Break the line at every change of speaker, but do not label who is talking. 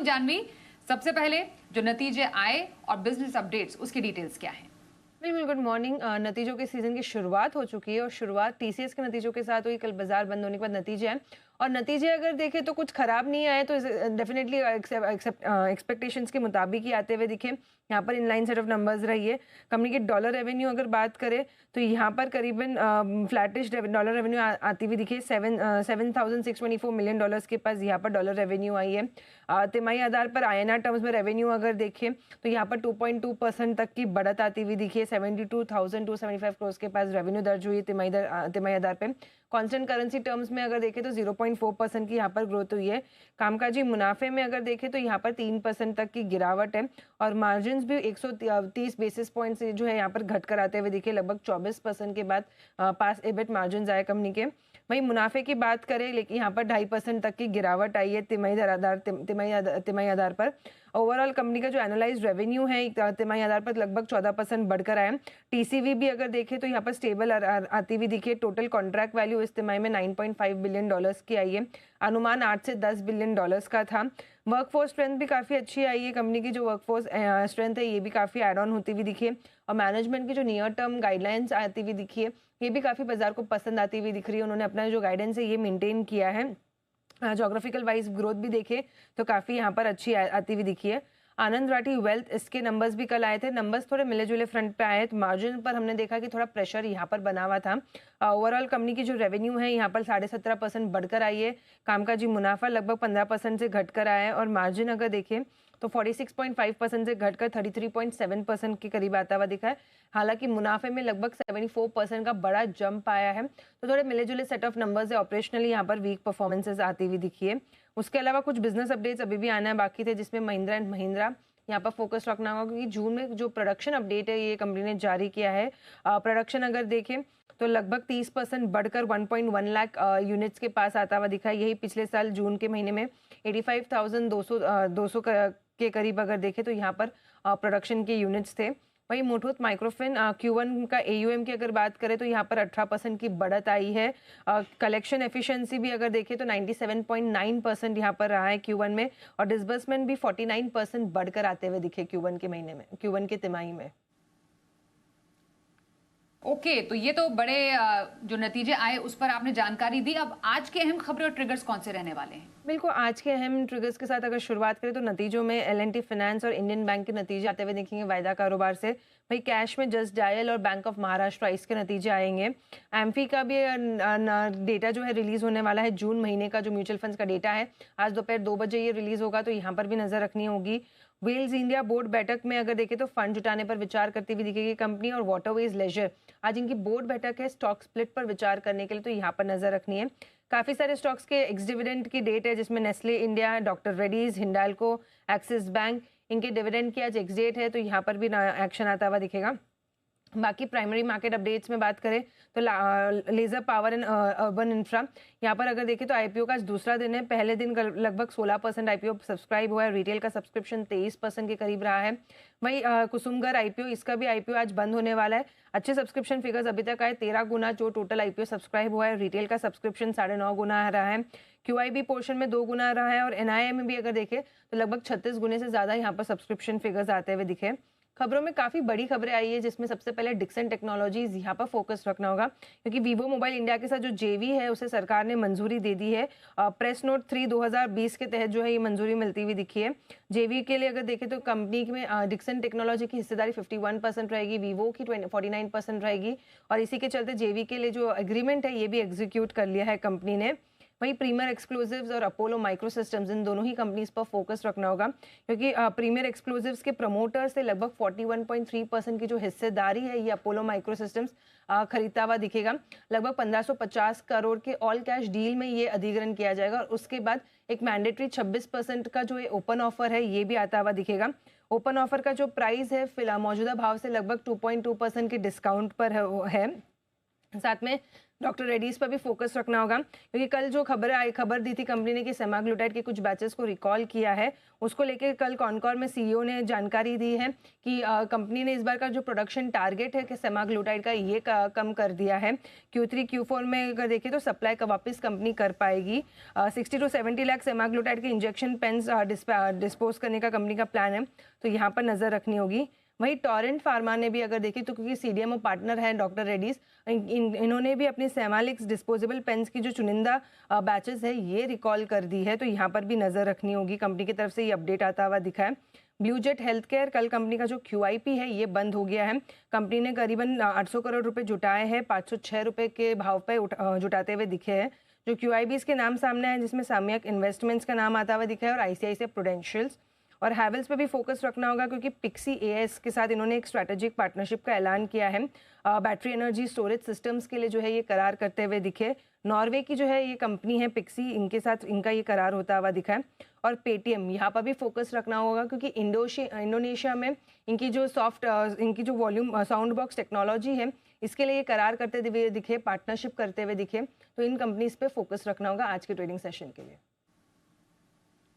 Morning Janvi. सबसे पहले जो नतीजे आए और बिजनेस अपडेट्स उसकी डिटेल्स क्या है?
बिल्कुल, गुड मॉर्निंग। नतीजों के सीज़न की शुरुआत हो चुकी है और शुरुआत टीसीएस के नतीजों के साथ हुई। कल बाजार बंद होने के बाद नतीजे आए और नतीजे अगर देखें तो कुछ ख़राब नहीं आए, तो डेफिनेटली एक्सपेक्टेशंस के मुताबिक ही आते हुए दिखे। यहाँ पर इनलाइन सेट ऑफ नंबर्स रही है। कंपनी के डॉलर रेवेन्यू अगर बात करें तो यहाँ पर करीबन फ्लैटिश डॉलर रेवेन्यू आती हुई दिखी। 7,624 मिलियन डॉलर्स के पास यहाँ पर डॉलर रेवेन्यू आई है। तिमाही आधार पर आईएनआर टर्म्स में रेवेन्यू अगर देखें तो यहाँ पर 2.2% तक की बढ़त आती हुई दिखी है। 72,275 करोड़ के पास रेवेन्यू दर्ज हुई तिमाही आधार पे। कांस्टेंट करेंसी टर्म्स में अगर देखें तो 0.4% की यहाँ पर ग्रोथ हुई है। कामकाजी मुनाफे में अगर देखें तो यहाँ पर 3% तक की गिरावट है और मार्जिन भी 130 बेसिस पॉइंट से जो है यहाँ पर घट कर आते हुए दिखे। लगभग 24% के बाद पास एबिट मार्जिन आए कंपनी के। वहीं मुनाफे की बात करें लेकिन यहाँ पर 2.5% तक की गिरावट आई है तिमाही आधार पर। ओवरऑल कंपनी का जो एनालाइज्ड रेवेन्यू है तिमाही आधार पर लगभग 14% बढ़कर आया है। टीसीवी भी अगर देखें तो यहाँ पर स्टेबल आती हुई दिखी है। टोटल कॉन्ट्रैक्ट वैल्यू इस तिमाही में 9.5 बिलियन डॉलर्स की आई है। अनुमान 8 से 10 बिलियन डॉलर्स का था। वर्कफोर्स स्ट्रेंथ भी काफ़ी अच्छी आई है। कंपनी की जो वर्कफोर्स स्ट्रेंथ है ये भी काफ़ी एड ऑन होती हुई दिखी है और मैनेजमेंट की जो नियर टर्म गाइडलाइंस आती हुई दिखी है ये भी काफ़ी बाजार को पसंद आती हुई दिख रही है। उन्होंने अपना जो गाइडेंस है ये मेंटेन किया है। जोग्राफिकल वाइज ग्रोथ भी देखे तो काफ़ी यहाँ पर अच्छी आती हुई दिखी है। आनंद राठी वेल्थ, इसके नंबर्स भी कल आए थे। नंबर्स थोड़े मिले जुले फ्रंट पे आए। तो मार्जिन पर हमने देखा कि थोड़ा प्रेशर यहाँ पर बना हुआ था। ओवरऑल कंपनी की जो रेवेन्यू है यहाँ पर 17.5% बढ़कर आई है। कामकाजी मुनाफा लगभग 15% से घटकर आया है और मार्जिन अगर देखें तो 46.5% से घटकर 33.7% के करीब आता हुआ दिखा है। हालांकि मुनाफे में लगभग 74% का बड़ा जंप आया है। तो थोड़े मिले जुले सेट ऑफ नंबर्स है। ऑपरेशनली यहाँ पर वीक परफॉर्मेंसेस आती हुई दिखी है। उसके अलावा कुछ बिजनेस अपडेट्स अभी भी आना बाकी थे जिसमें महिंद्रा एंड महिंद्रा यहाँ पर फोकस रखना होगा क्योंकि जून में जो प्रोडक्शन अपडेट है ये कंपनी ने जारी किया है। प्रोडक्शन अगर देखें तो लगभग 30% बढ़कर 1.1 लाख यूनिट्स के पास आता हुआ दिखा है। यही पिछले साल जून के महीने में 85,200 के करीब अगर देखें तो यहाँ पर प्रोडक्शन के यूनिट्स थे। वहीं मुथूट माइक्रोफिन Q1 का AUM की अगर बात करें तो यहाँ पर 18% की बढ़त आई है। कलेक्शन एफिशिएंसी भी अगर देखें तो 97.9% यहाँ पर रहा है Q1 में और डिसबर्समेंट भी 49% बढ़कर आते हुए दिखे Q1 के तिमाही में।
ओके, तो ये तो बड़े जो नतीजे आए उस पर आपने जानकारी दी। अब आज के अहम खबरें और ट्रिगर्स कौन से रहने वाले हैं?
बिल्कुल, आज के अहम ट्रिगर्स के साथ अगर शुरुआत करें तो नतीजों में L&T फाइनेंस और इंडियन बैंक के नतीजे आते हुए देखेंगे वायदा कारोबार से। वही कैश में जस्ट डायल और बैंक ऑफ महाराष्ट्र इसके नतीजे आएंगे। एम्फी का भी डेटा जो है रिलीज होने वाला है। जून महीने का जो म्यूचुअल फंड्स का डेटा है आज दोपहर 2 बजे ये रिलीज होगा, तो यहाँ पर भी नजर रखनी होगी। वेल्स इंडिया बोर्ड बैठक में अगर देखें तो फंड जुटाने पर विचार करती हुई दिखेगी कंपनी। और वाटरवेज लेजर आज इनकी बोर्ड बैठक है स्टॉक स्प्लिट पर विचार करने के लिए, तो यहाँ पर नजर रखनी है। काफी सारे स्टॉक्स के एक्स डिविडेंड की डेट है जिसमें Nestle India, doctor Reddy's, Hindalco, axis bank, इनके डिविडेंड की आज एक्स डेट है, तो यहाँ पर भी एक्शन आता हुआ दिखेगा। बाकी प्राइमरी मार्केट अपडेट्स में बात करें तो laser power and urban infra यहाँ पर अगर देखें तो आईपीओ का आज दूसरा दिन है। पहले दिन लगभग 16% आईपीओ सब्सक्राइब हुआ है। रिटेल का सब्सक्रिप्शन 23% के करीब रहा है। वही कुसुमगर आईपीओ, इसका भी आईपीओ आज बंद होने वाला है। अच्छे सब्सक्रिप्शन फिगर्स अभी तक आए, 13 गुना जो टोटल आईपीओ सब्सक्राइब हुआ है। रिटेल का सब्सक्रिप्शन 9.5 गुना रहा है। QIB पोर्शन में 2 गुना रहा है और NII में भी अगर देखें तो लगभग 36 गुने से ज्यादा यहाँ पर सब्सक्रिप्शन फिगर्स आते हुए दिखे। खबरों में काफी बड़ी खबरें आई है जिसमें सबसे पहले डिक्सन टेक्नोलॉजीज यहाँ पर फोकस रखना होगा क्योंकि वीवो मोबाइल इंडिया के साथ जो जेवी है उसे सरकार ने मंजूरी दे दी है। प्रेस नोट 3 2020 के तहत जो है ये मंजूरी मिलती हुई दिखी है। जेवी के लिए अगर देखें तो कंपनी में डिक्सन टेक्नोलॉजी की हिस्सेदारी 51% रहेगी, वीवो की 49% रहेगी और इसी के चलते जेवी के लिए जो एग्रीमेंट है ये भी एग्जीक्यूट कर लिया है कंपनी ने। वहीं प्रीमियर एक्सक्लूसिव्स और अपोलो माइक्रो सिस्टम्स इन दोनों ही कंपनीज पर फोकस रखना होगा क्योंकि प्रीमियर एक्सक्लूसिव्स के प्रमोटर से लगभग 41.3% की जो हिस्सेदारी है ये अपोलो माइक्रो सिस्टम्स खरीदता हुआ दिखेगा। लगभग 1550 करोड़ के ऑल कैश डील में ये अधिग्रहण किया जाएगा और उसके बाद एक मैंडेटरी 26% का जो ओपन ऑफर है ये भी आता हुआ दिखेगा। ओपन ऑफर का जो प्राइस है फिलहाल मौजूदा भाव से लगभग 2.2% के डिस्काउंट पर है। साथ में डॉक्टर रेड्डीज पर भी फोकस रखना होगा, क्योंकि कल जो खबर दी थी कंपनी ने कि सेमाग्लूटाइड के कुछ बैचेस को रिकॉल किया है, उसको लेकर कल कॉनकॉर में सीईओ ने जानकारी दी है कि कंपनी ने इस बार का जो प्रोडक्शन टारगेट है कि सेमाग्लूटाइड का ये कम कर दिया है। Q3 Q4 में अगर देखें तो सप्लाई का वापस कंपनी कर पाएगी। 60 to 70 लाख सेमाग्लूटाइड के इंजेक्शन पेन्स डिस्पोज करने का कंपनी का प्लान है, तो यहाँ पर नज़र रखनी होगी। वहीं टोरेंट फार्मा ने भी अगर देखें तो क्योंकि सीडीएमओ पार्टनर है डॉक्टर रेड्डीज, इन्होंने भी अपनी सेमालिक्स डिस्पोजेबल पेन्स की जो चुनिंदा बैचेस है ये रिकॉल कर दी है, तो यहाँ पर भी नज़र रखनी होगी। कंपनी की तरफ से ये अपडेट आता हुआ दिखा है। ब्लूजेट हेल्थ केयर, कल कंपनी का जो QIP है ये बंद हो गया है। कंपनी ने करीबन 800 करोड़ रुपए जुटाए हैं, 506 रुपए के भाव पे जुटाते हुए दिखे हैं। जो QIBs के नाम सामने आए जिसमें सामयक इन्वेस्टमेंट्स का नाम आता हुआ दिखा है और ICICI प्रूडेंशियल्स। और हैवेल्स पे भी फोकस रखना होगा क्योंकि पिक्सी AS के साथ इन्होंने एक स्ट्रैटेजिक पार्टनरशिप का ऐलान किया है। बैटरी एनर्जी स्टोरेज सिस्टम्स के लिए जो है ये करार करते हुए दिखे। नॉर्वे की जो है ये कंपनी है पिक्सी, इनके साथ इनका ये करार होता हुआ दिखा है। और पेटीएम, यहाँ पर भी फोकस रखना होगा क्योंकि इंडोनेशिया में इनकी जो वॉल्यूम साउंड बॉक्स टेक्नोलॉजी है इसके लिए ये करार करते हुए दिखे, पार्टनरशिप करते हुए दिखे, तो इन कंपनीज पे फोकस रखना होगा आज के ट्रेडिंग सेशन के लिए।